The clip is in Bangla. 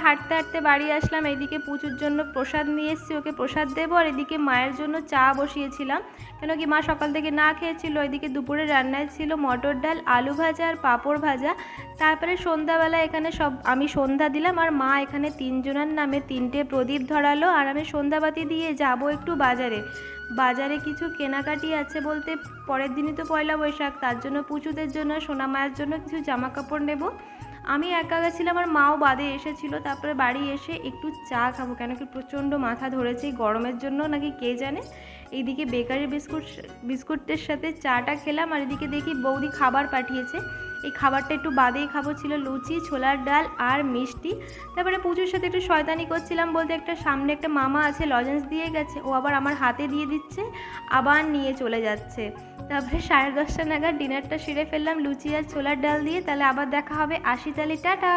হাঁটতে হাঁটতে বাড়ি আসলাম। এইদিকে পুচুর জন্য প্রসাদ নিয়ে এসেছি, ওকে প্রসাদ দেবো। আর এদিকে মায়ের জন্য চা বসিয়েছিলাম, কেন কি মা সকাল থেকে না খেয়েছিল। এদিকে দুপুরে রান্নায় ছিল মটর ডাল, আলু ভাজা আর পাঁপড় ভাজা। তারপরে সন্ধ্যাবেলা এখানে আমি সন্ধ্যা দিলাম, আর মা এখানে তিনজনের নামে 3টে প্রদীপ ধরালো। আর আমি সন্ধ্যাবাতি দিয়ে যাব একটু বাজারে কিছু কেনাকাটি আছে বলতে, পরের দিনই তো পয়লা বৈশাখ, তার জন্য পুচুদের জন্য, সোনা মায়ের জন্য কিছু জামা কাপড় নেব। আমি একা গেছিলাম, আমার মাও বাদে এসেছিলো। তারপরে বাড়ি এসে একটু চা খাবো, কেন কি প্রচণ্ড মাথা ধরেছে গরমের জন্য নাকি কে জানে। এইদিকে বেকারি বিস্কুটের সাথে চাটা খেলাম। আর এদিকে দেখি বৌদি খাবার পাঠিয়েছে, এই খাবারটা একটু বাদেই খাবো। ছিল লুচি, ছোলার ডাল আর মিষ্টি। তারপরে পুজোর সাথে একটু শয়তানি করছিলাম বলতে, সামনে একটা মামা আছে, লজেন্স দিয়ে গেছে, ও আবার আমার হাতে দিয়ে দিচ্ছে, আবার নিয়ে চলে যাচ্ছে। তারপরে 10:30টা নাগাদ ডিনারটা সেরে ফেললাম লুচি আর ছোলার ডাল দিয়ে। তাহলে আবার দেখা হবে, আসি তাহলে, টাটা।